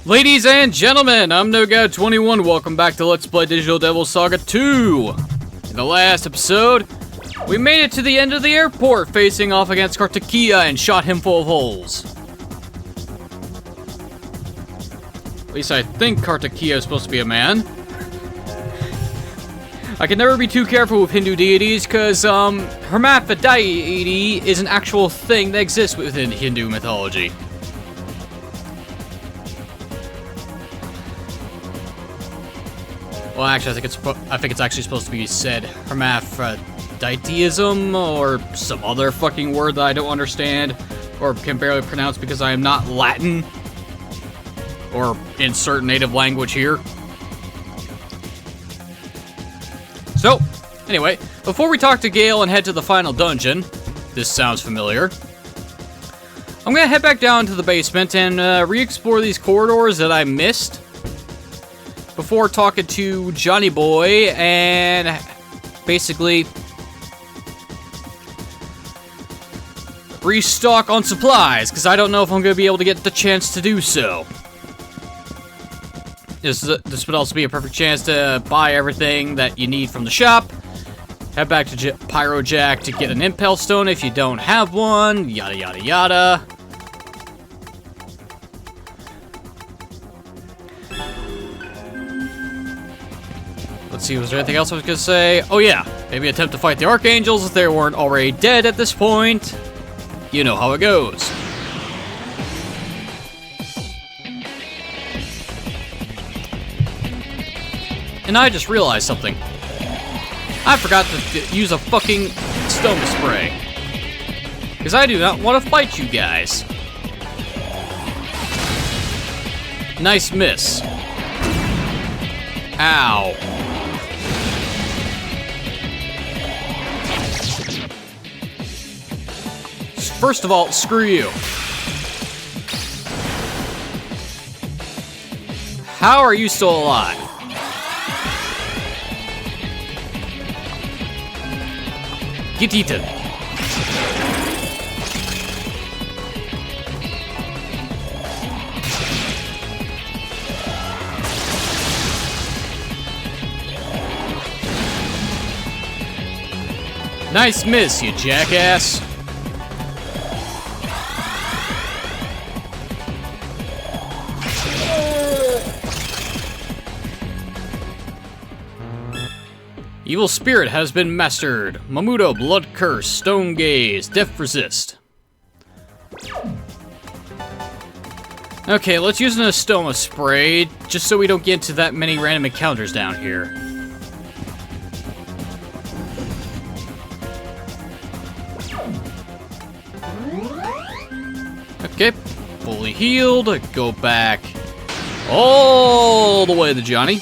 Ladies and gentlemen, I'm NoGod21. Welcome back to Let's Play Digital Devil Saga 2. In the last episode, we made it to the end of the airport, facing off against Kartakia and shot him full of holes. At least I think Kartakia is supposed to be a man. I can never be too careful with Hindu deities, because hermaphrodite is an actual thing that exists within Hindu mythology. Well, actually, I think it's actually supposed to be said hermaphroditism or some other fucking word that I don't understand or can barely pronounce because I am not Latin or insert native language here. So, anyway, before we talk to Gale and head to the final dungeon, this sounds familiar, I'm gonna head back down to the basement and re-explore these corridors that I missed before talking to Johnny Boy and basically restock on supplies, because I don't know if I'm going to be able to get the chance to do so. This would also be a perfect chance to buy everything that you need from the shop. Head back to Pyrojack to get an Impel Stone if you don't have one, yada yada yada. Let's see, was there anything else I was gonna say? Oh yeah, maybe attempt to fight the Archangels if they weren't already dead at this point. You know how it goes. And I just realized something. I forgot to use a fucking stone spray. Because I do not want to fight you guys. Nice miss. Ow. First of all, screw you. How are you still alive? Get eaten. Nice miss, you jackass. Evil Spirit has been mastered. Mamuto, Blood Curse, Stone Gaze, Death Resist. Okay, let's use an Astoma Spray, just so we don't get into that many random encounters down here. Okay, fully healed. Go back all the way to Johnny.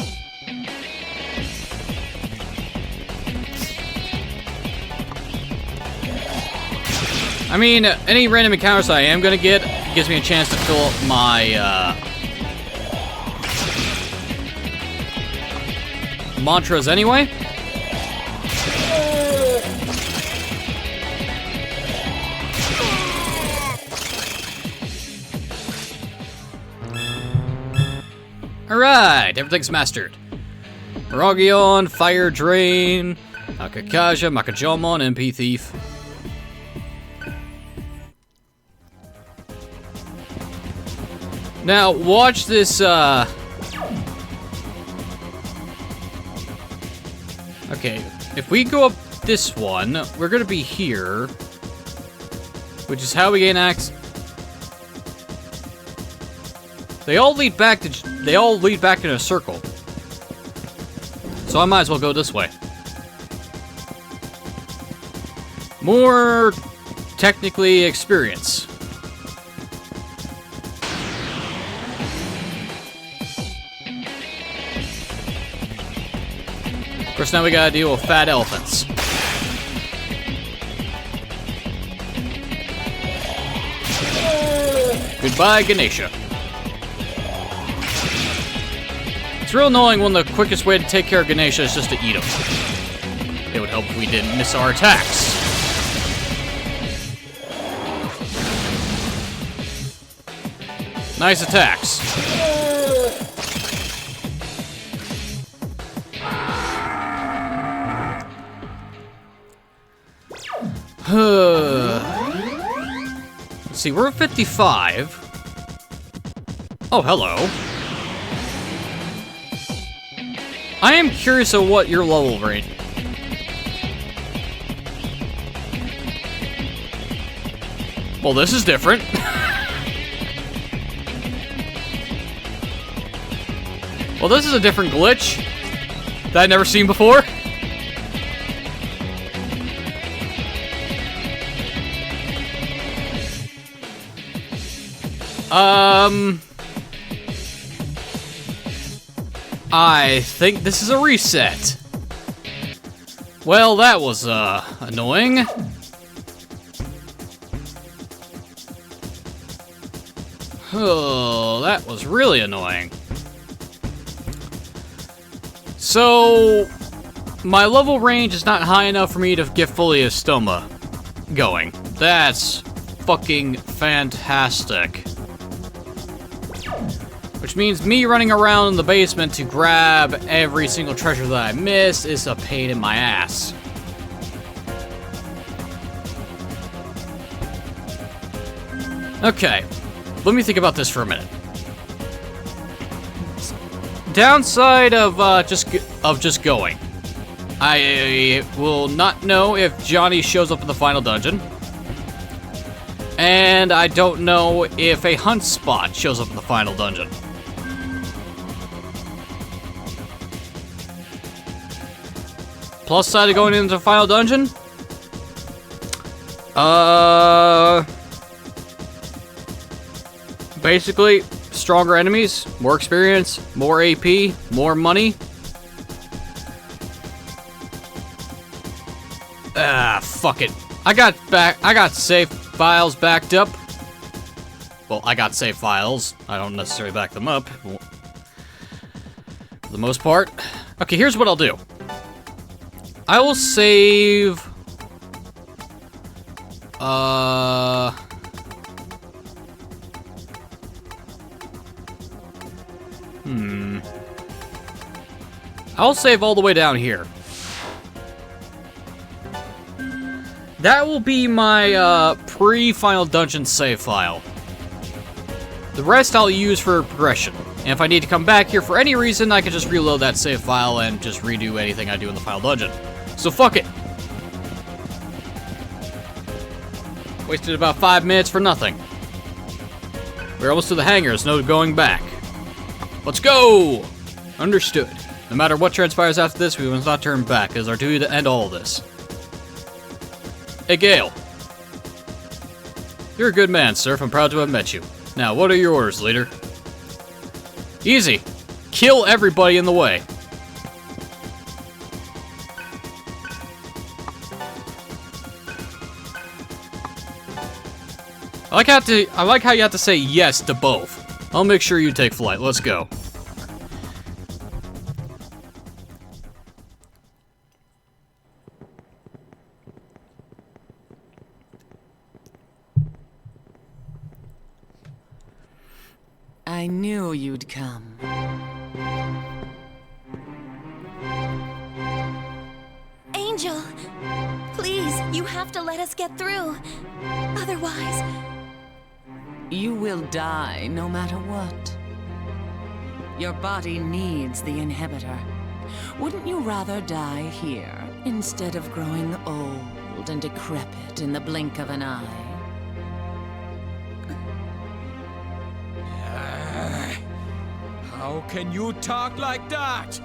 I mean, any random encounters I am gonna get gives me a chance to fill up my mantras anyway. Alright, everything's mastered. Miragion, Fire Drain, Makakaja, Makajomon, MP Thief. Now, watch this, okay, if we go up this one, we're gonna be here, which is how we gain access. They all lead back in a circle. So I might as well go this way. More, technically, experience. Of course, now we gotta deal with fat elephants. Goodbye, Ganesha. It's real annoying when the quickest way to take care of Ganesha is just to eat him. It would help if we didn't miss our attacks. Nice attacks. see, we're at 55. Oh, hello. I am curious of what your level range. Well, this is different. Well, this is a different glitch that I've never seen before. I think this is a reset. Well, that was, annoying. Oh, that was really annoying. So, my level range is not high enough for me to get fully a stoma going. That's fucking fantastic. Which means me running around in the basement to grab every single treasure that I miss is a pain in my ass. Okay, let me think about this for a minute. Downside of just going, I will not know if Johnny shows up in the final dungeon, and I don't know if a hunt spot shows up in the final dungeon. Plus side of going into the final dungeon, basically, stronger enemies, more experience, more AP, more money. Ah, fuck it. I got save files backed up. Well, I got save files. I don't necessarily back them up. For the most part. Okay, here's what I'll do. I will save... I'll save all the way down here. That will be my pre-final dungeon save file. The rest I'll use for progression. And if I need to come back here for any reason, I can just reload that save file and just redo anything I do in the final dungeon. So fuck it. Wasted about 5 minutes for nothing. We're almost to the hangars, no going back. Let's go! Understood. No matter what transpires after this, we must not turn back. It is our duty to end all of this. Hey, Gale. You're a good man, Surf. I'm proud to have met you. Now, what are your orders, leader? Easy. Kill everybody in the way. I like how you have to say yes to both. I'll make sure you take flight. Let's go. I knew you'd come. Angel! Please, you have to let us get through. Otherwise... You will die no matter what. Your body needs the inhibitor. Wouldn't you rather die here instead of growing old and decrepit in the blink of an eye? How can you talk like that?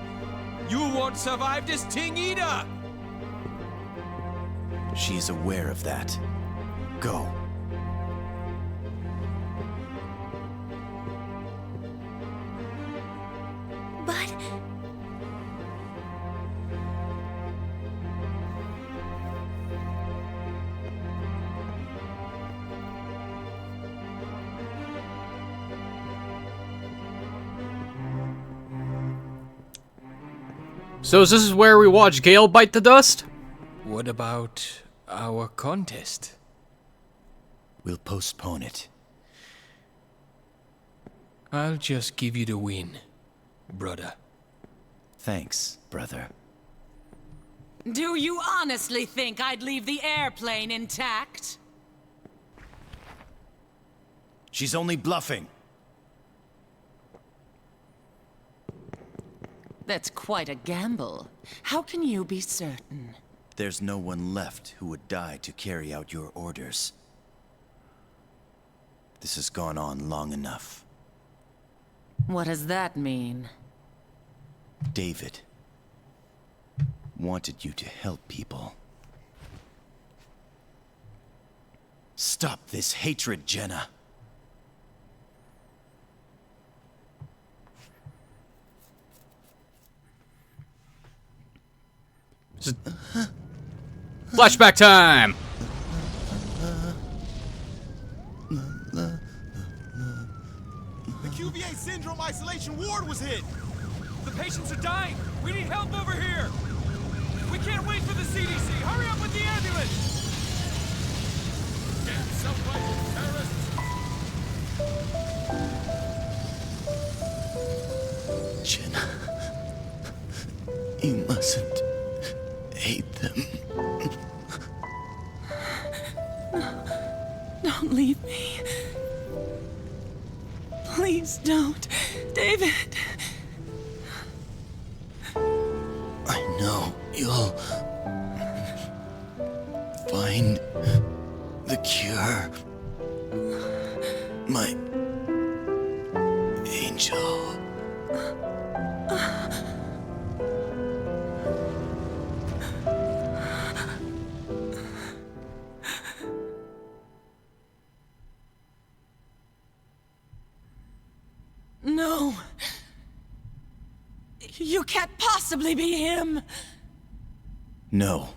You won't survive this thing either! She is aware of that. Go. But... So is this where we watch Gale bite the dust? What about our contest? We'll postpone it. I'll just give you the win, brother. Thanks, brother. Do you honestly think I'd leave the airplane intact? She's only bluffing. That's quite a gamble. How can you be certain? There's no one left who would die to carry out your orders. This has gone on long enough. What does that mean? David wanted you to help people. Stop this hatred, Jenna. Flashback time! The QVA syndrome isolation ward was hit. The patients are dying. We need help over here. We can't wait for the CDC. Hurry up with the ambulance. Get somebody, terrorists. Jenna, you mustn't hate them. Don't leave me. Please don't. David. I know you'll find the cure. My angel. No. You can't possibly be him. No,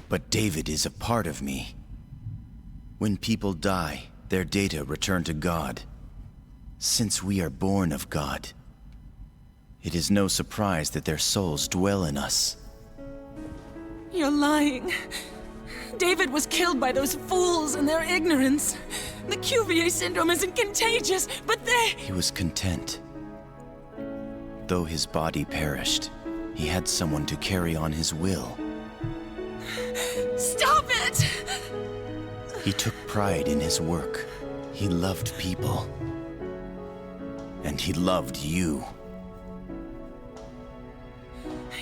but David is a part of me. When people die, their data return to God. Since we are born of God, it is no surprise that their souls dwell in us. You're lying. David was killed by those fools and their ignorance. The QVA syndrome isn't contagious, but they... He was content. Though his body perished, he had someone to carry on his will. Stop it! He took pride in his work. He loved people. And he loved you.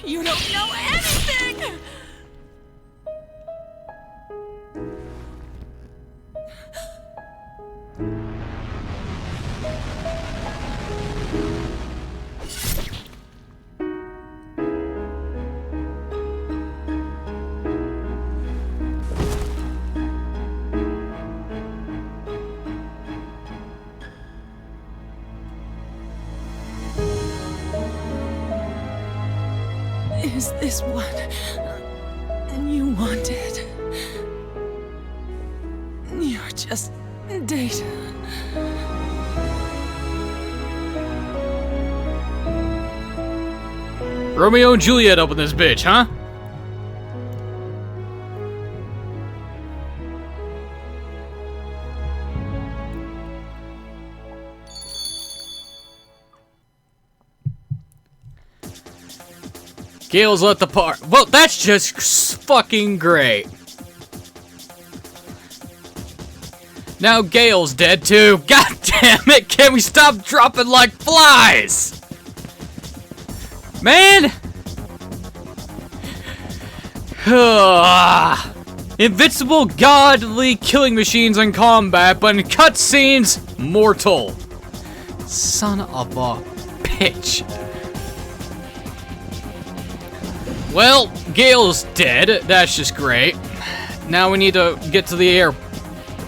You don't know anything! Is this what you wanted? You're just data. Romeo and Juliet up in this bitch, huh? Gale's let the part. Well, that's just fucking great. Now Gale's dead too. God damn it! Can we stop dropping like flies? Man! Invincible, godly killing machines in combat, but in cutscenes, mortal. Son of a bitch. Well, Gale's dead. That's just great. Now we need to get to the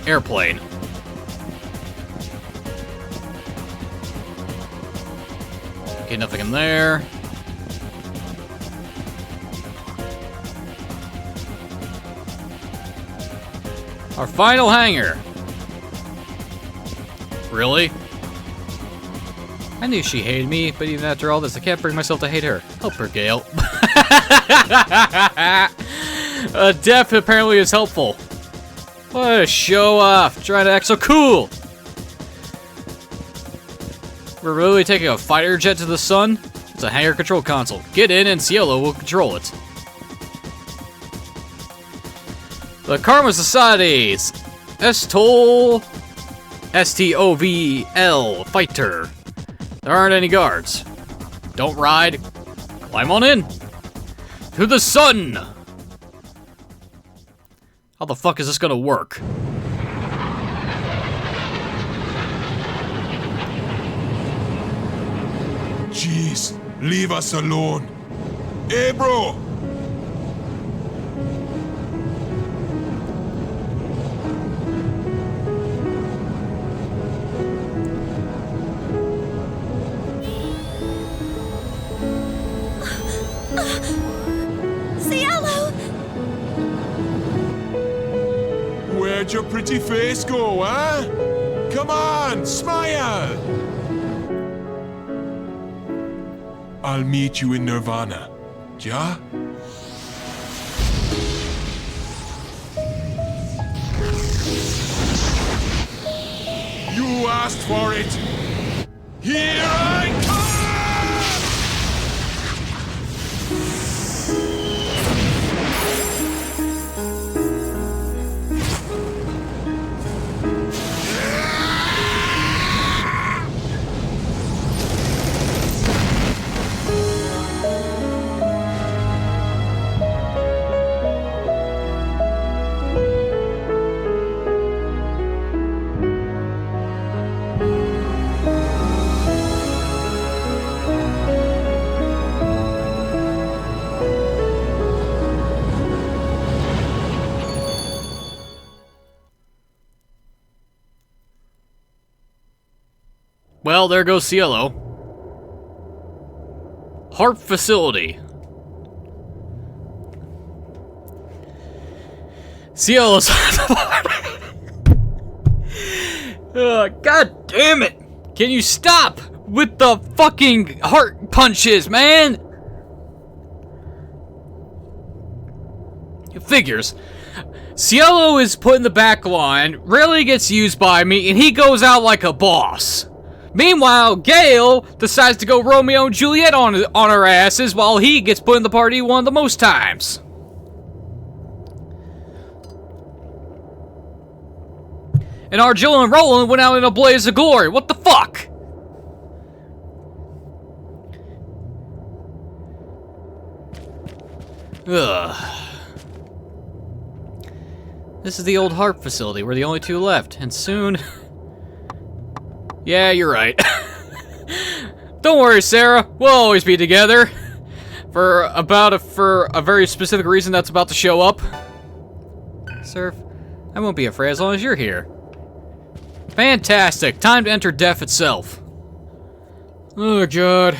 airplane. Okay, nothing in there. Our final hangar. Really? I knew she hated me, but even after all this, I can't bring myself to hate her. Help her, Gale. Death apparently is helpful. What a show off. Trying to act so cool. We're really taking a fighter jet to the sun? It's a hangar control console. Get in and Cielo will control it. The Karma Societies. Estol STOVL, fighter. There aren't any guards. Don't ride. Climb on in. To the sun! How the fuck is this gonna work? Jeez, leave us alone. Hey, bro! Cielo! Where'd your pretty face go, huh? Come on, smile! I'll meet you in Nirvana. Ja? You asked for it! Here I come! Well, there goes Cielo. Harp facility. Cielo's God damn it! Can you stop with the fucking heart punches, man? It figures. Cielo is put in the back line, rarely gets used by me, and he goes out like a boss. Meanwhile, Gale decides to go Romeo and Juliet on our asses while he gets put in the party one of the most times. And our Jill and Roland went out in a blaze of glory. What the fuck? Ugh. This is the old harp facility. We're the only two left. And soon... Yeah, you're right. Don't worry, Sarah. We'll always be together. For a very specific reason that's about to show up. Surf, I won't be afraid as long as you're here. Fantastic. Time to enter death itself. Oh, God.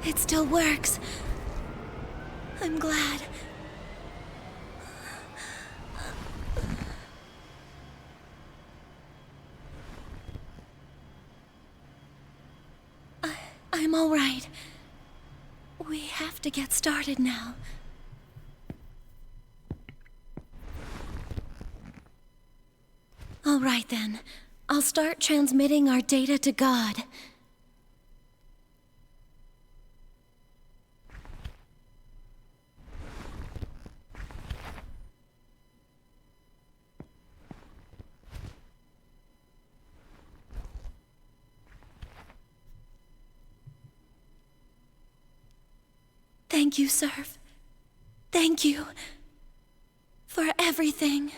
It still works. I'm glad. I'm all right. We have to get started now. All right then. I'll start transmitting our data to God. Thank you, Surf. Thank you for everything.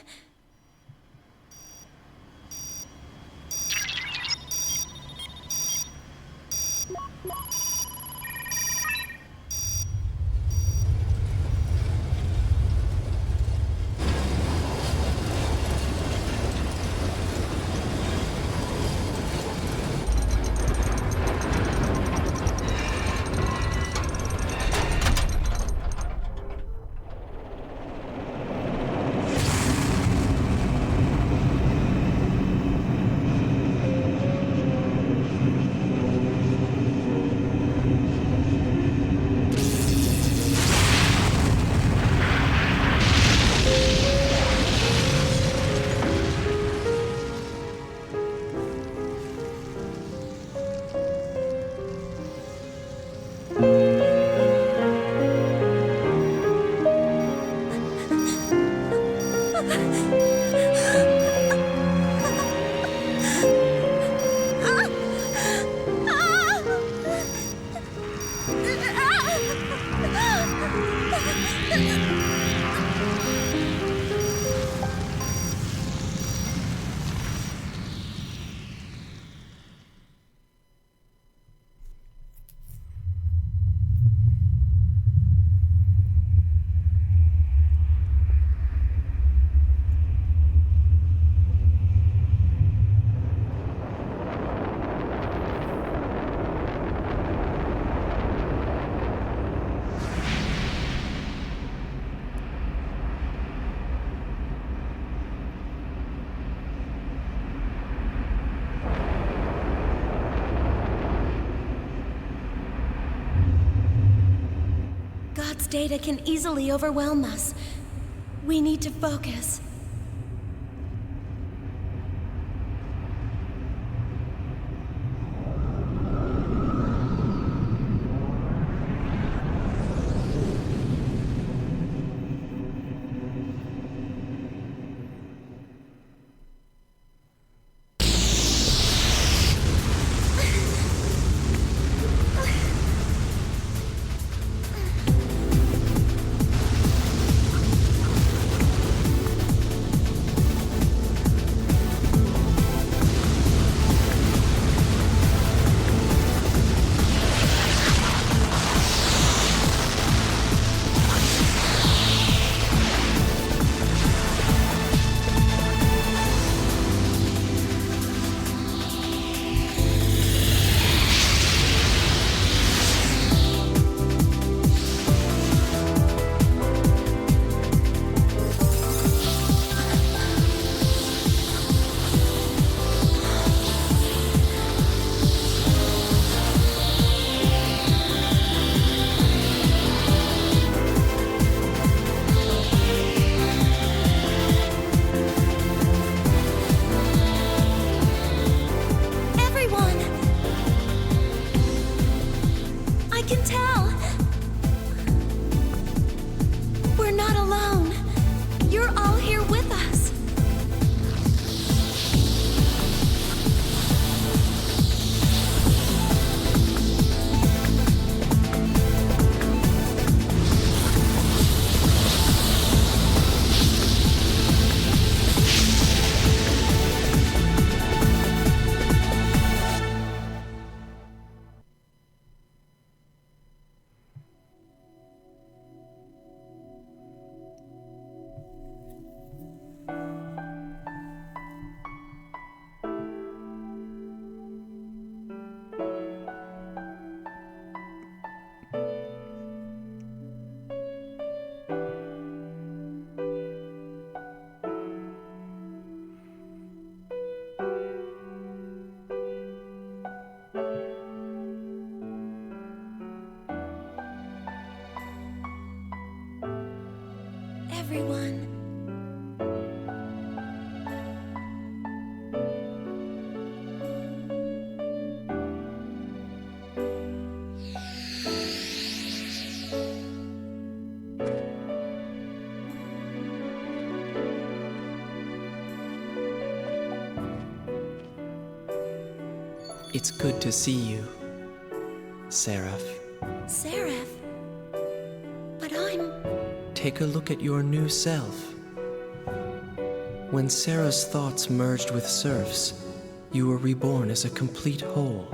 data can easily overwhelm us. We need to focus. Everyone. It's good to see you, Seraph. Seraph? But I'm... Take a look at your new self. When Sarah's thoughts merged with Surf's, you were reborn as a complete whole.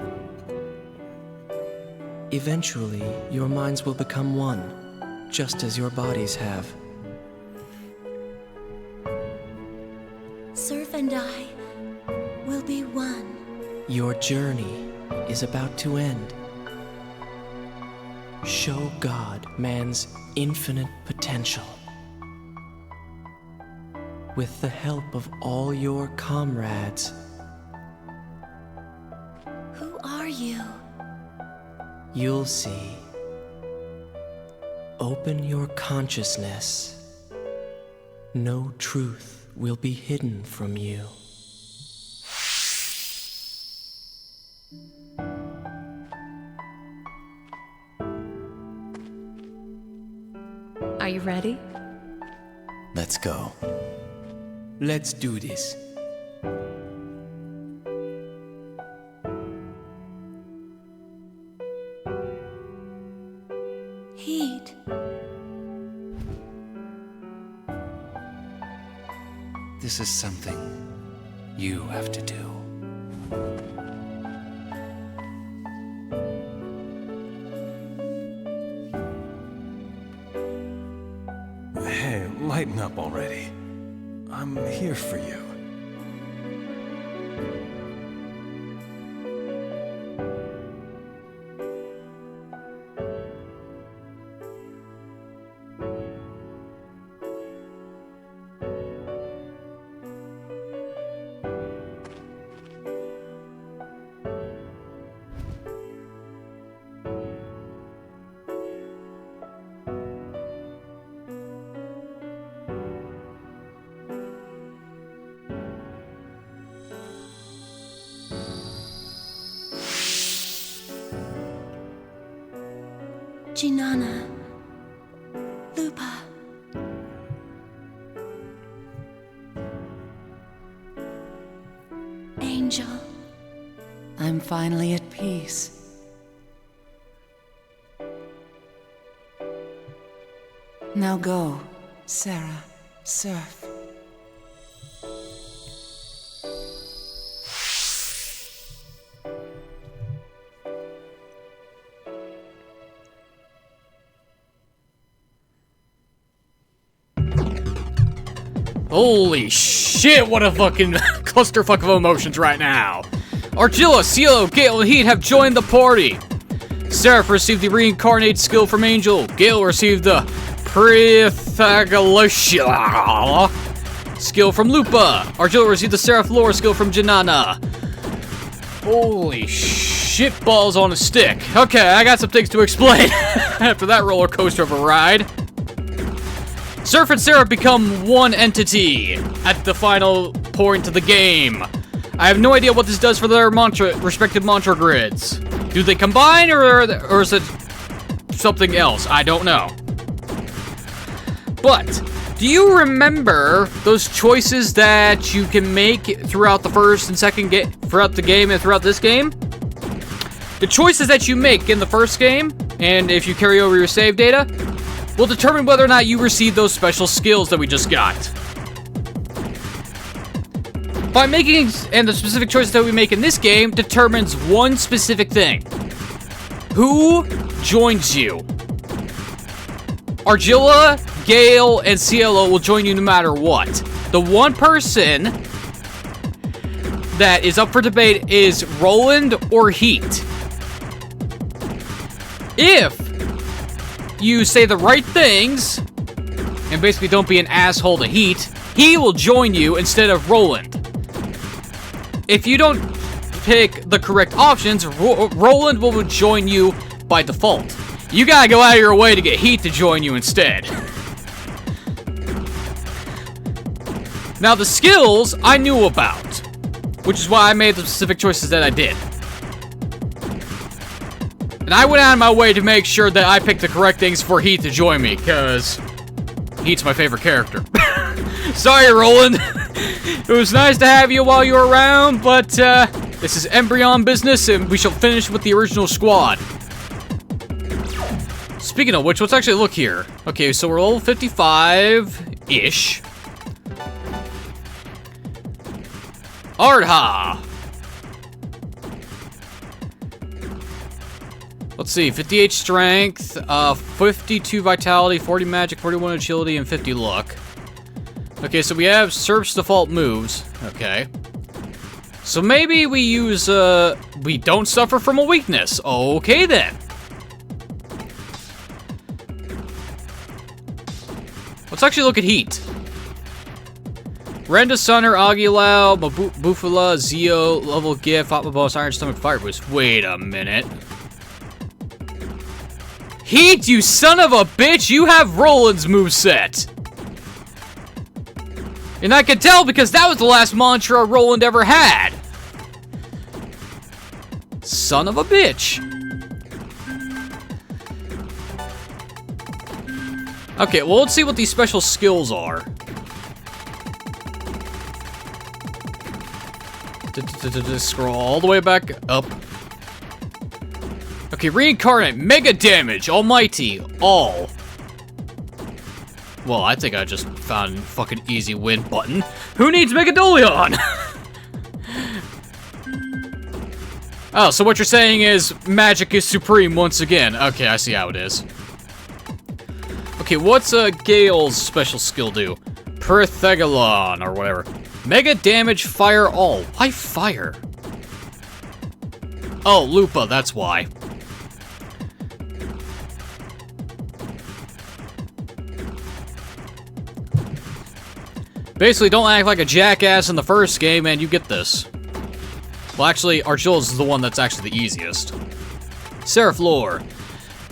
Eventually, your minds will become one, just as your bodies have. Surf and I will be one. Your journey is about to end. Show God man's infinite potential. With the help of all your comrades. Who are you? You'll see. Open your consciousness. No truth will be hidden from you. Are you ready? Let's go. Let's do this. Heat. This is something you have to do. Hey, lighten up already. I'm here for you. Jinana. Lupa. Angel. I'm finally at peace. Now go, Sarah. Surf. Holy shit, what a fucking clusterfuck of emotions right now. Argilla, Cielo, Gale, and Heat have joined the party. Seraph received the reincarnate skill from Angel. Gale received the Prithagalosia skill from Lupa. Argilla received the Seraph lore skill from Janana. Holy shit balls on a stick. Okay, I got some things to explain after that roller coaster of a ride. Surf and Seraph become one entity at the final point of the game. I have no idea what this does for their respective mantra grids. Do they combine, or is it something else? I don't know. But, do you remember those choices that you can make throughout the first and second game, throughout the game and throughout this game? The choices that you make in the first game, and if you carry over your save data, will determine whether or not you receive those special skills that we just got. By making, and the specific choices that we make in this game determines one specific thing. Who joins you? Argilla, Gale, and Cielo will join you no matter what. The one person that is up for debate is Roland or Heat. If you say the right things, and basically don't be an asshole to Heat, he will join you instead of Roland. If you don't pick the correct options, Roland will join you by default. You gotta go out of your way to get Heat to join you instead. Now the skills I knew about, which is why I made the specific choices that I did. And I went out of my way to make sure that I picked the correct things for Heat to join me, because Heat's my favorite character. Sorry, Roland. It was nice to have you while you were around, but this is Embryon business, and we shall finish with the original squad. Speaking of which, let's actually look here. Okay, so we're level 55-ish. Ardha! Let's see, 58 strength, 52 vitality, 40 magic, 41 agility, and 50 luck. Okay, so we have Surf's default moves. Okay. So maybe we use, we don't suffer from a weakness. Okay, then. Let's actually look at Heat. Renda, Sunner, Aguilau, Bufala, Zio, Level Gift, Fatma Boss, Iron Stomach, Fire Boost. Wait a minute. Heat, you son of a bitch! You have Roland's moveset! And I can tell because that was the last mantra Roland ever had. Son of a bitch. Okay, well, let's see what these special skills are. Scroll all the way back up. Okay, reincarnate, mega damage, almighty, all. Well, I think I just found a fucking easy win button. Who needs Megadolion? Oh, so what you're saying is magic is supreme once again. Okay, I see how it is. Okay, what's Gale's special skill do? Perthegalon, or whatever. Mega damage, fire all. Why fire? Oh, Lupa, that's why. Basically, don't act like a jackass in the first game and you get this. Well, actually, Argilla's is the one that's actually the easiest. Seraph Lore.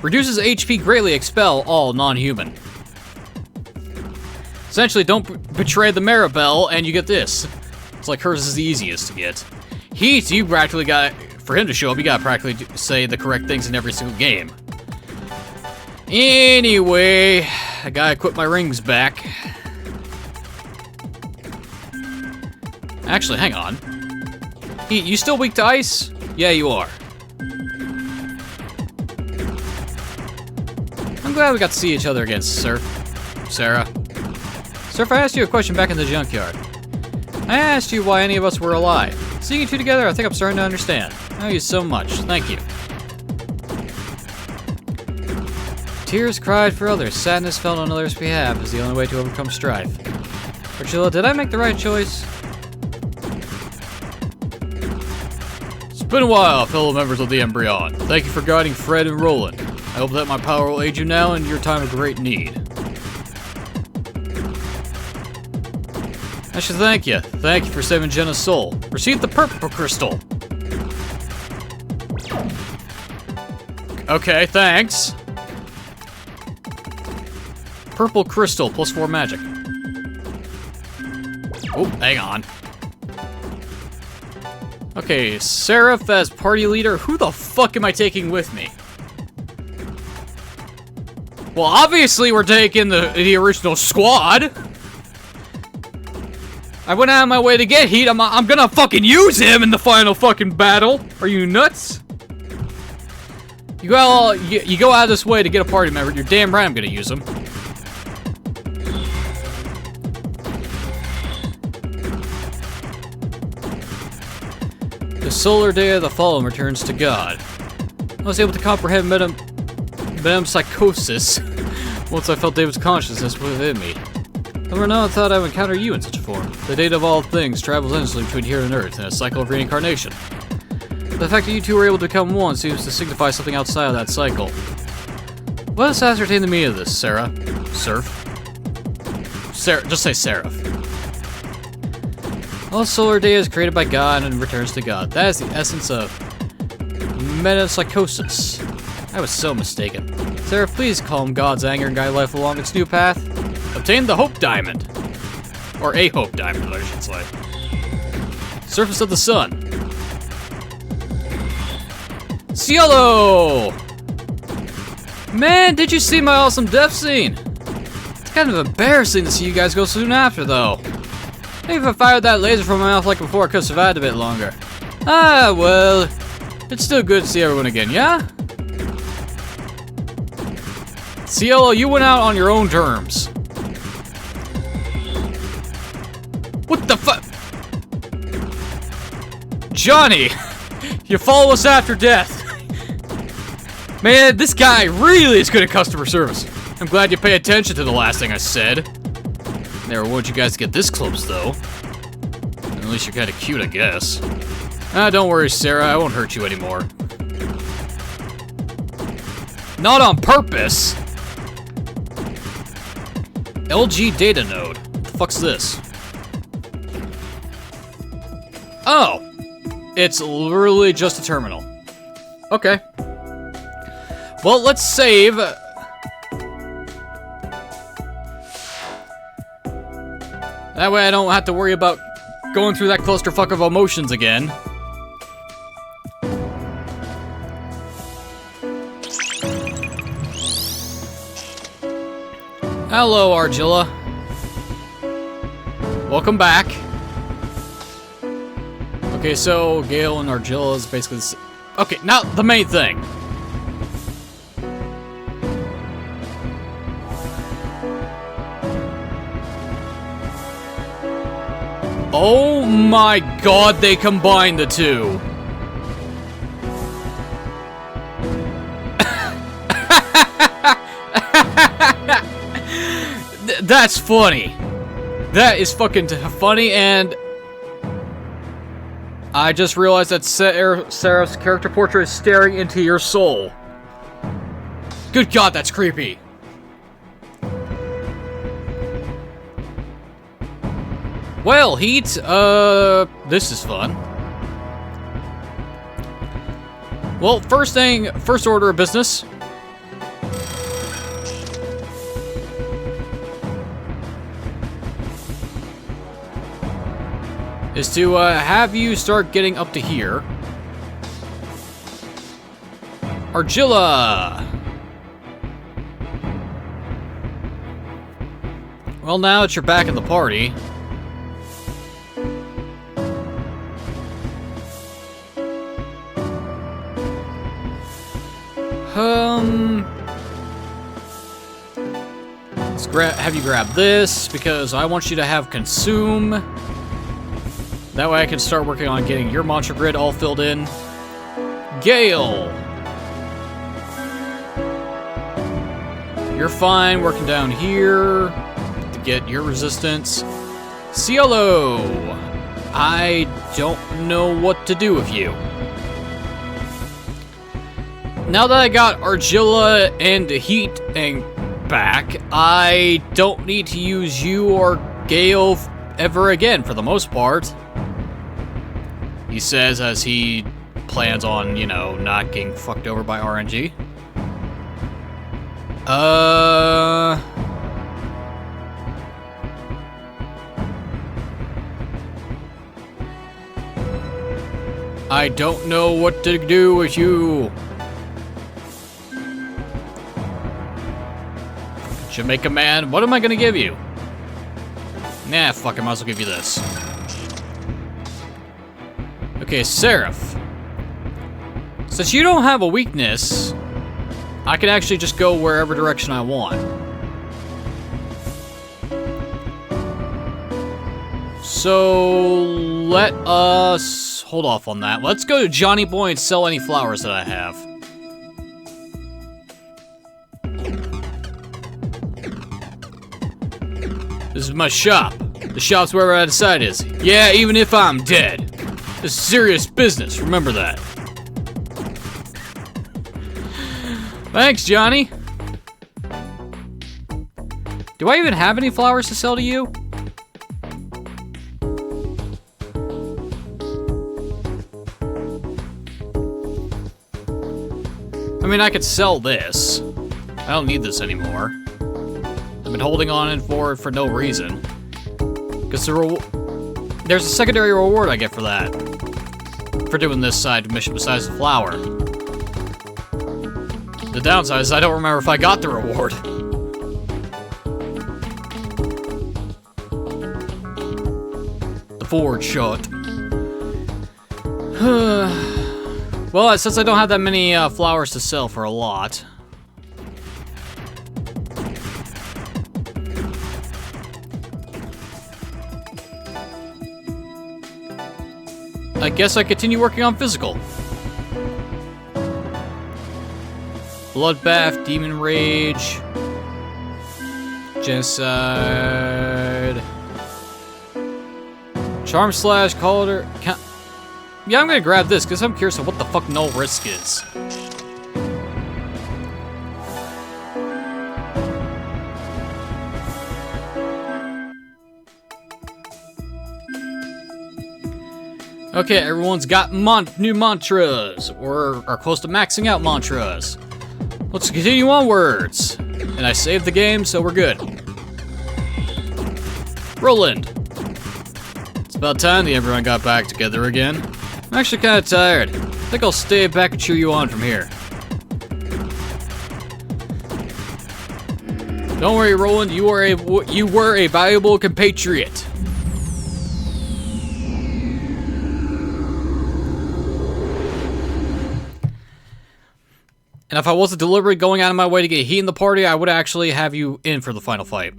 Reduces HP greatly, expel all non-human. Essentially, don't betray the Maribel and you get this. It's like hers is the easiest to get. Heat, you practically got, for him to show up, you gotta practically say the correct things in every single game. Anyway, I gotta put my rings back. Actually, hang on. You still weak to ice? Yeah, you are. I'm glad we got to see each other again, Surf. Sarah. Surf, I asked you a question back in the junkyard. I asked you why any of us were alive. Seeing you two together, I think I'm starting to understand. I owe you so much. Thank you. Tears cried for others. Sadness felt on others' behalf is the only way to overcome strife. Archilla, did I make the right choice? It's been a while, fellow members of the Embryon. Thank you for guiding Fred and Roland. I hope that my power will aid you now in your time of great need. I should thank you. Thank you for saving Jenna's soul. Receive the purple crystal. Okay, thanks. Purple crystal, +4 magic. Oh, hang on. Okay, Seraph as party leader. Who the fuck am I taking with me? Well, obviously we're taking the original squad. I went out of my way to get Heat. I'm gonna fucking use him in the final fucking battle. Are you nuts? You go out of this way to get a party member. You're damn right I'm gonna use him. The solar day of the fallen returns to God. I was able to comprehend metempsychosis once I felt David's consciousness within me. However, no one thought I would encounter you in such a form. The data of all things travels endlessly between here and Earth in a cycle of reincarnation. The fact that you two were able to become one seems to signify something outside of that cycle. Let us ascertain the meaning of this, Sarah. Surf? Sarah, just say Seraph. All solar data is created by God and returns to God. That is the essence of metempsychosis. I was so mistaken. Sarah, please calm God's anger and guide life along its new path. Obtain the Hope Diamond. Or a Hope Diamond, I should say. Surface of the Sun. Cielo! Man, did you see my awesome death scene? It's kind of embarrassing to see you guys go soon after, though. Maybe if I fired that laser from my mouth like before, I could have survived a bit longer. Ah, well, it's still good to see everyone again, yeah? Cielo, you went out on your own terms. What the fuck? Johnny! You follow us after death. Man, this guy really is good at customer service. I'm glad you pay attention to the last thing I said. Never wanted you guys to get this close, though. At least you're kind of cute, I guess. Ah, don't worry, Sarah. I won't hurt you anymore. Not on purpose! LG data node. What the fuck's this? Oh! It's literally just a terminal. Okay. Well, let's save. That way I don't have to worry about going through that clusterfuck of emotions again. Hello, Argilla. Welcome back. Okay, so Gale and Argilla is basically the okay, now the main thing. Oh my god, they combined the two. That's funny. That is fucking funny, and I just realized that Seraph's character portrait is staring into your soul. Good god, that's creepy. Well, Heat, this is fun. Well, first order of business. Is to have you start getting up to here. Argilla! Well, now that you're back in the party... Let's have you grab this, because I want you to have consume. That way I can start working on getting your mantra grid all filled in. Gale! You're fine working down here to get your resistance. Cielo! I don't know what to do with you. Now that I got Argilla and Heat and back, I don't need to use you or Gale ever again for the most part. He says as he plans on, you know, not getting fucked over by RNG. I don't know what to do with you. Should make a man. What am I gonna give you? Nah, fuck, I might as well give you this. Okay, Seraph. Since you don't have a weakness, I can actually just go wherever direction I want. So, let us hold off on that. Let's go to Johnny Boy and sell any flowers that I have. This is my shop. The shop's where I decide is. Yeah, even if I'm dead. This is serious business, remember that. Thanks, Johnny. Do I even have any flowers to sell to you? I mean, I could sell this. I don't need this anymore. I've been holding on it for no reason. Because there's a secondary reward I get for that. For doing this side mission besides the flower. The downside is I don't remember if I got the reward. The forward shot. Well, since I don't have that many flowers to sell for a lot. I guess I continue working on physical. Bloodbath, Demon Rage, Genocide, Charm Slash, Calder. Yeah, I'm gonna grab this because I'm curious of what the fuck null risk is. Okay, everyone's got new mantras, or are close to maxing out mantras. Let's continue onwards. And I saved the game, so we're good. Roland. It's about time that everyone got back together again. I'm actually kind of tired. I think I'll stay back and cheer you on from here. Don't worry, Roland. You were a valuable compatriot. And if I wasn't deliberately going out of my way to get heat in the party, I would actually have you in for the final fight.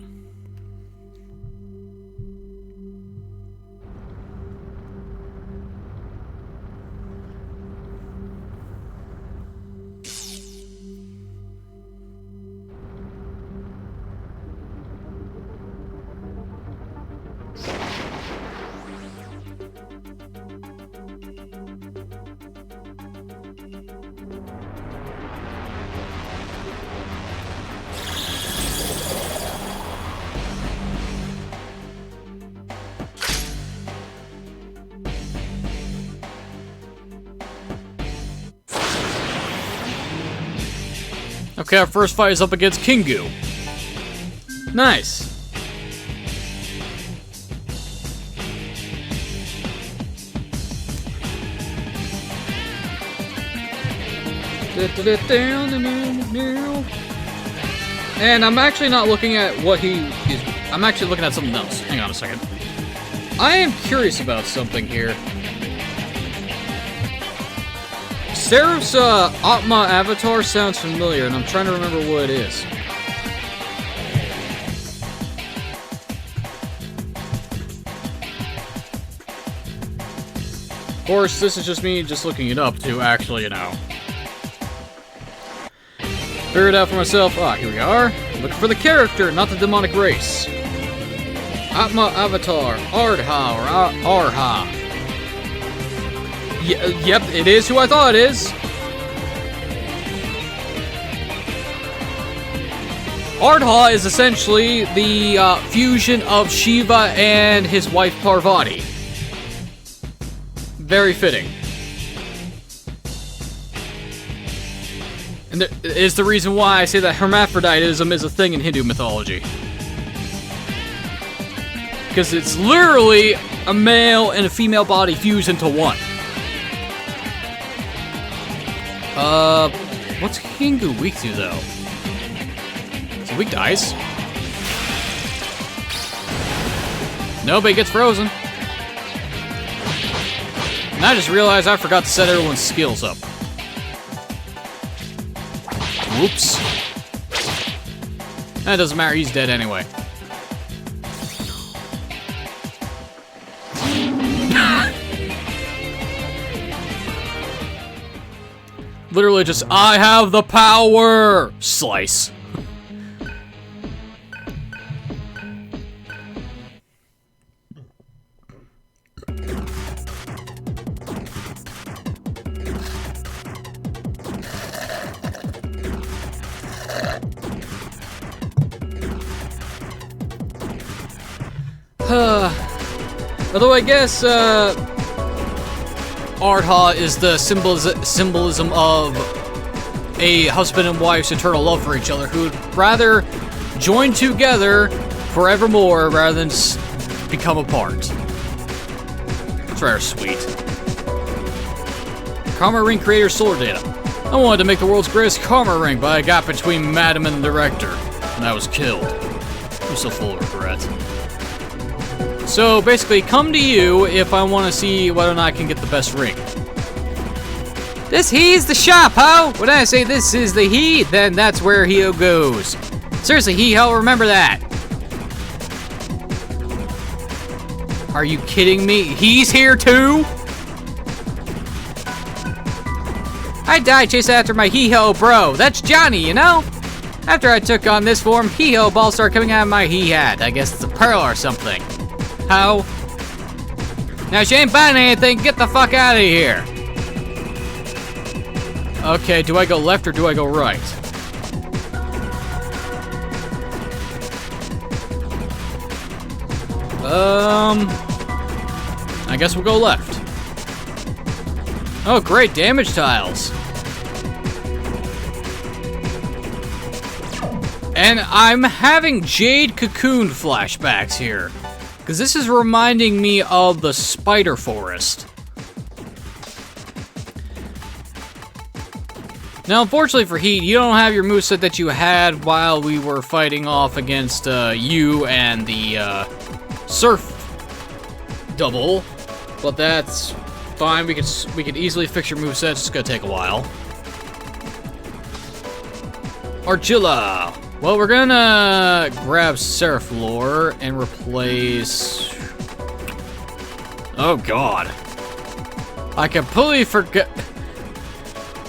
Okay, our first fight is up against Kingu. Nice. And I'm actually not looking at what he is I'm actually looking at something else. Hang on a second. I am curious about something here. Seraph's Atma avatar sounds familiar, and I'm trying to remember what it is. Of course, this is just me just looking it up to actually, figure it out for myself. Ah, here we are. Looking for the character, not the demonic race. Atma avatar, Ardha or Arha. Yep, it is who I thought it is. Ardha is essentially the fusion of Shiva and his wife Parvati. Very fitting. And that is the reason why I say that hermaphroditism is a thing in Hindu mythology. Because it's literally a male and a female body fused into one. What's Hingu weak to, though? Is he weak to ice? Nope, he gets frozen. And I just realized I forgot to set everyone's skills up. Whoops. That doesn't matter, he's dead anyway. Literally just, I have the power! Slice. Although I guess, Ardha is the symbolism of a husband and wife's eternal love for each other, who'd rather join together forevermore rather than become apart. It's rather sweet. Karma Ring creator solar data. I wanted to make the world's greatest Karma Ring, but I got between Madam and the director, and I was killed. I'm so full of regret. So basically, come to you if I want to see whether or not I can get the best ring. This he's the shop, ho! When I say this is the he, then that's where he goes. Seriously, he-ho, remember that. Are you kidding me? He's here too? I died chasing after my he-ho bro. That's Johnny, you know? After I took on this form, he-ho balls started coming out of my he-hat. I guess it's a pearl or something. How? Now, she ain't buying anything. Get the fuck out of here. Okay, do I go left or do I go right? I guess we'll go left. Oh, great, damage tiles. And I'm having Jade Cocoon flashbacks here. Because this is reminding me of the Spider Forest. Now, unfortunately for Heat, you don't have your moveset that you had while we were fighting off against you and the Surf double. But that's fine, we could easily fix your moveset, it's just gonna take a while. Argilla! Well, we're gonna grab Seraph Lore and replace... Oh god. I completely forgot...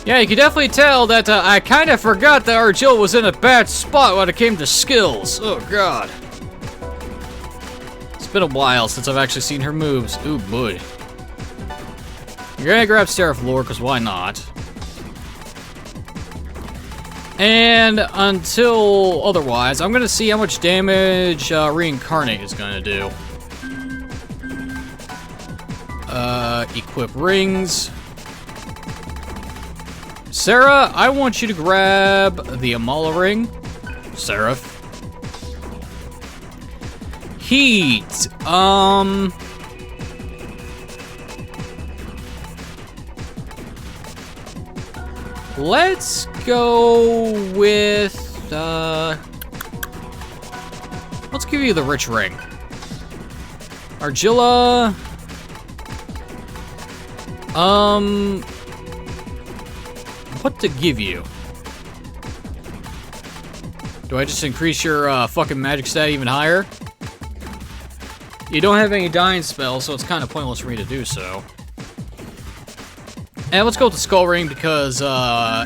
Yeah, you can definitely tell that I kind of forgot that Argilla was in a bad spot when it came to skills. Oh god. It's been a while since I've actually seen her moves. Ooh boy. You're gonna grab Seraph Lore, because why not? And until otherwise, I'm gonna see how much damage Reincarnate is gonna do. Equip rings. Sarah, I want you to grab the Amala ring. Seraph. Heat. Let's go with, let's Let's give you the rich ring. Argilla. What to give you? Do I just increase your fucking magic stat even higher? You don't have any dying spells, so it's kind of pointless for me to do so. And let's go with the skull ring because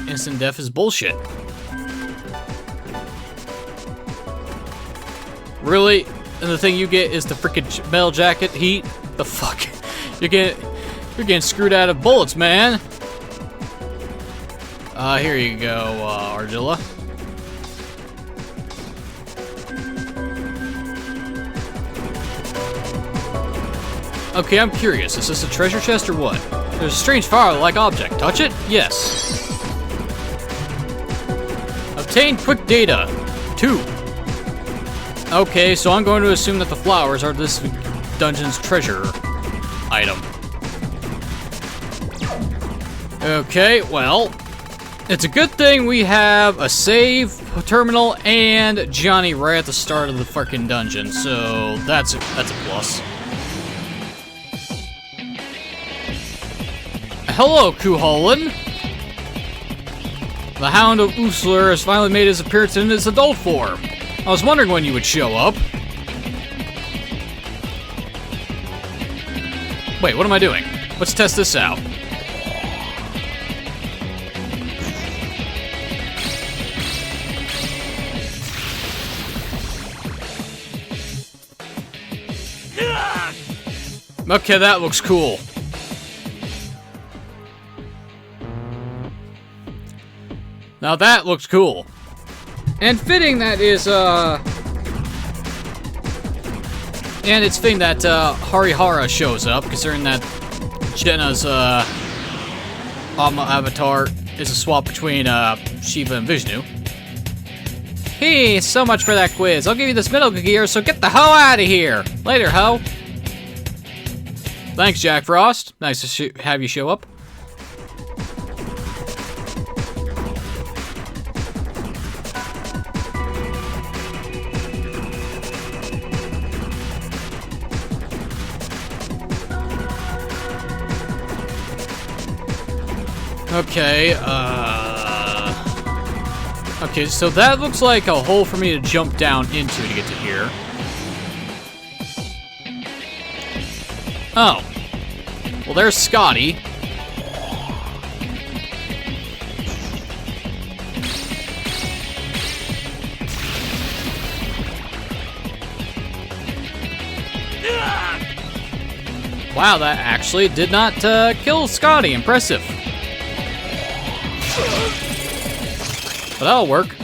instant death is bullshit. Really? And the thing you get is the freaking metal jacket heat? The fuck? You're getting screwed out of bullets, man. Here you go, Argilla. Okay, I'm curious. Is this a treasure chest or what? There's a strange flower-like object. Touch it? Yes. Obtain quick data. 2. Okay, so I'm going to assume that the flowers are this dungeon's treasure item. Okay, well, it's a good thing we have a save terminal and Johnny right at the start of the fucking dungeon, so that's a plus. Hello, Kuholin. The Hound of Usler has finally made his appearance in his adult form. I was wondering when you would show up. Wait, what am I doing? Let's test this out. Okay, that looks cool. Now that looks cool. And fitting that is, and it's fitting that, Harihara shows up, considering that Jenna's, avatar is a swap between, Shiva and Vishnu. Hey, so much for that quiz. I'll give you this middle gear, so get the hell out of here. Later, ho. Thanks, Jack Frost. Nice to have you show up. Okay, okay, so that looks like a hole for me to jump down into to get to here. Oh. Well, there's Scotty. Wow, that actually did not kill Scotty. Impressive. But that'll work.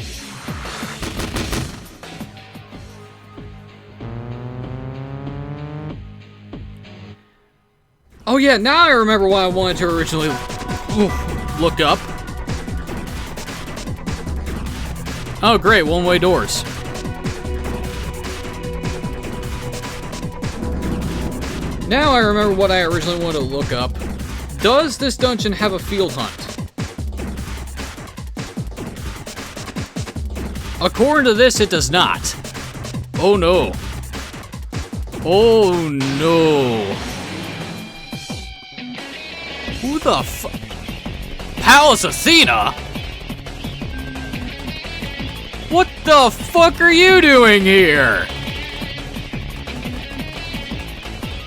Oh yeah, now I remember what I wanted to originally look up. Oh great, one-way doors. Now I remember what I originally wanted to look up. Does this dungeon have a field hunt? According to this, it does not. Oh no. Oh no. Who the fuck? Pallas Athena? What the fuck are you doing here?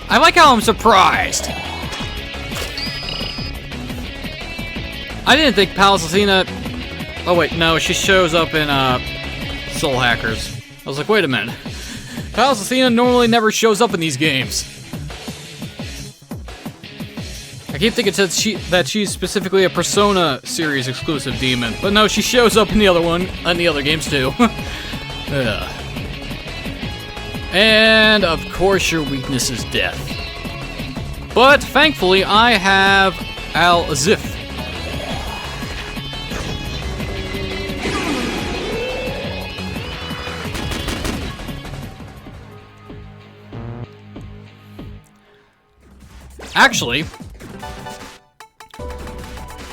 I like how I'm surprised. I didn't think Pallas Athena... Oh wait, no, she shows up in, Soul Hackers. I was like, wait a minute. Pallas Athena normally never shows up in these games. I keep thinking that she's specifically a Persona series exclusive demon, but no, she shows up in the other games too. And of course your weakness is death. But thankfully I have Al-Azif. Actually,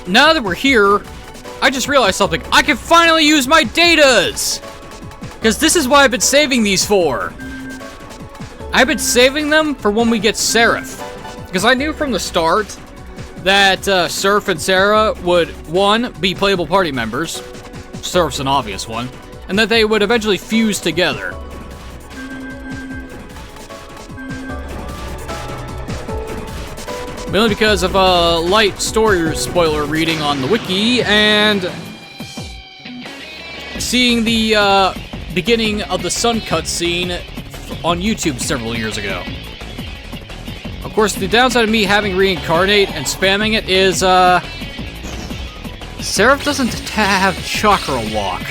now that we're here, I just realized something. I can finally use my datas! Because this is what I've been saving these for. I've been saving them for when we get Seraph. Because I knew from the start that Surf and Sarah would, one, be playable party members. Surf's an obvious one. And that they would eventually fuse together. Mainly because of a light story spoiler reading on the wiki and seeing the beginning of the Sun cutscene on YouTube several years ago. Of course, the downside of me having reincarnate and spamming it is, Seraph doesn't have Chakra Walk.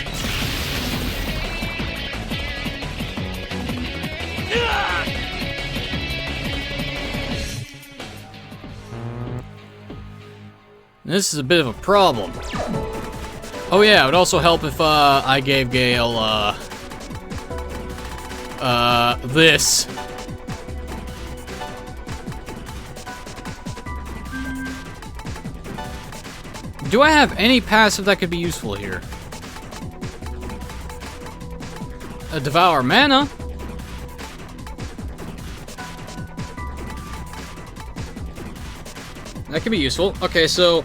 This is a bit of a problem. Oh yeah, it would also help if I gave Gale this. Do I have any passive that could be useful here? A Devour Mana? That could be useful. Okay, so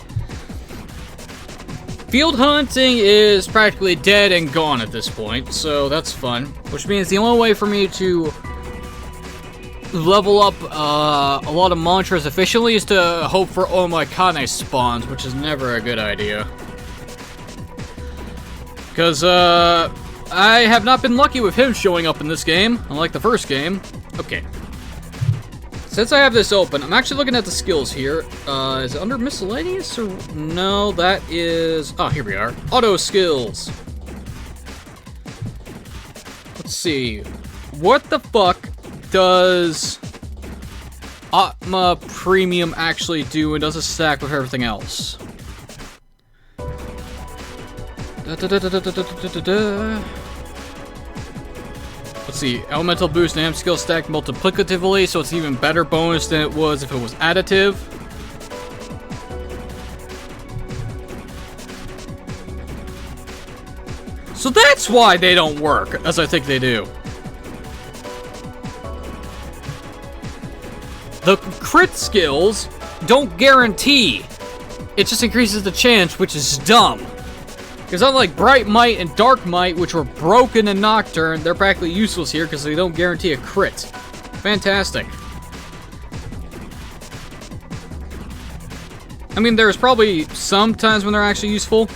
field hunting is practically dead and gone at this point, so that's fun. Which means the only way for me to level up a lot of mantras efficiently is to hope for Omakane spawns, which is never a good idea. Because I have not been lucky with him showing up in this game, unlike the first game. Okay. Since I have this open, I'm actually looking at the skills here. Is it under miscellaneous or no? That is. Oh, here we are. Auto skills. Let's see. What the fuck does Atma Premium actually do, and does it stack with everything else? Let's see, elemental boost and amp skill stacked multiplicatively, so it's even better bonus than it was if it was additive. So that's why they don't work, as I think they do. The crit skills don't guarantee. It just increases the chance, which is dumb. Because unlike Bright Might and Dark Might, which were broken in Nocturne, they're practically useless here because they don't guarantee a crit. Fantastic. I mean, there's probably some times when they're actually useful.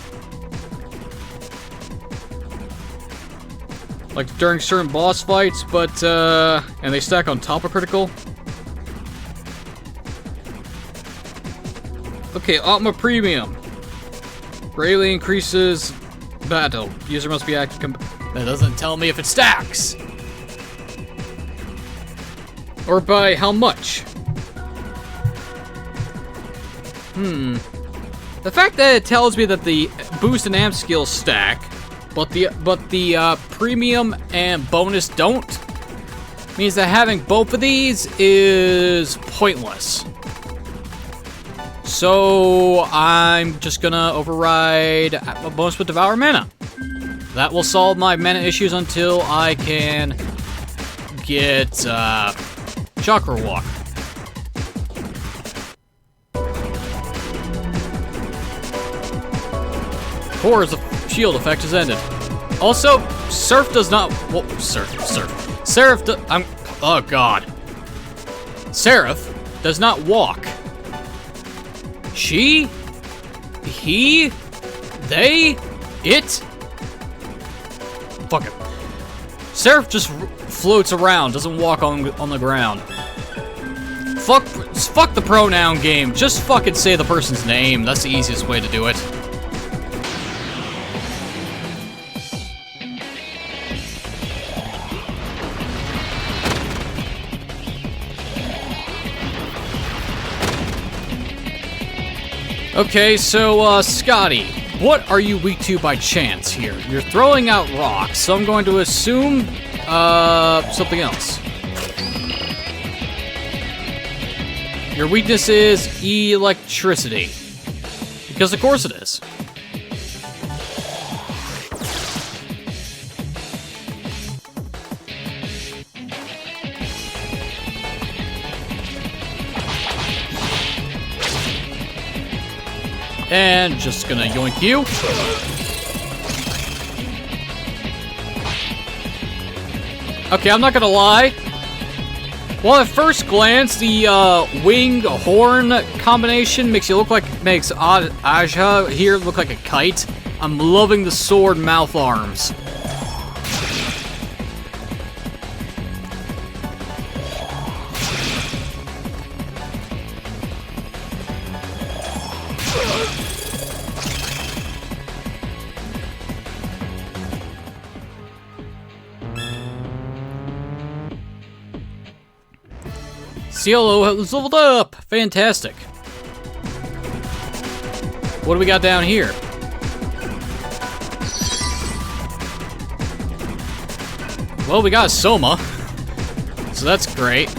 Like during certain boss fights, but, and they stack on top of critical. Okay, Atma Premium. Greatly increases battle. User must be active. That doesn't tell me if it stacks. Or by how much. The fact that it tells me that the boost and amp skills stack, but the premium and bonus don't, means that having both of these is pointless. So I'm just gonna override a bonus with Devour Mana. That will solve my mana issues until I can get Chakra Walk. Core's shield effect is ended. Also, Surf does not. Well, Seraph. Oh god. Seraph does not walk. She, he, they, it. Fuck it. Seraph just floats around, doesn't walk on the ground. Fuck the pronoun game. Just fucking say the person's name. That's the easiest way to do it. Okay, so, Scotty, what are you weak to by chance here? You're throwing out rocks, so I'm going to assume, something else. Your weakness is electricity. Because of course it is. And just gonna yoink you. Okay, I'm not gonna lie. Well, at first glance, the wing-horn combination makes Aja here look like a kite. I'm loving the sword mouth arms. Cielo has leveled up! Fantastic. What do we got down here? Well, we got Soma. So that's great.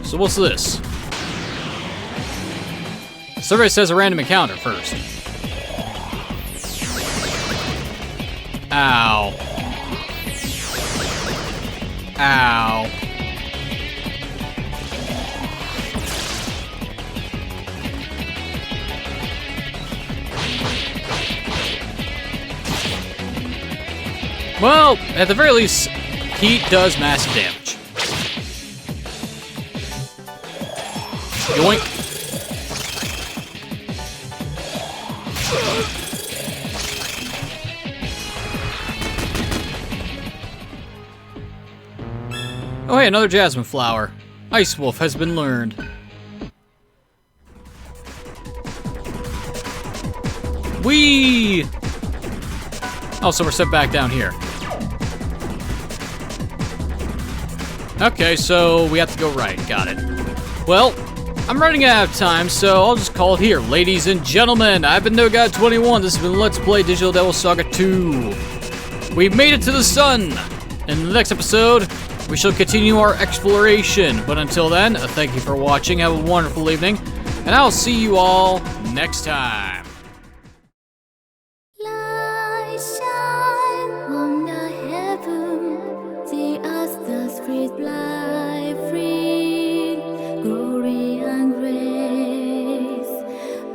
So what's this? Survey says a random encounter first. Ow. Ow. Well, at the very least, heat does massive damage. Yoink. Oh hey, another jasmine flower. Ice Wolf has been learned. Whee! Oh, so we're set back down here. Okay, so we have to go right. Got it. Well, I'm running out of time, so I'll just call it here. Ladies and gentlemen, I've been NoGod21. This has been Let's Play Digital Devil Saga 2. We've made it to the sun. In the next episode, we shall continue our exploration. But until then, thank you for watching. Have a wonderful evening. And I'll see you all next time. Light shine on the heaven, the earth, the street fly free, glory and grace.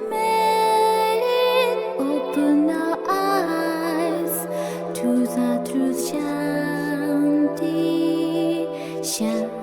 May it open our eyes to the truth, Shanti, Shanti.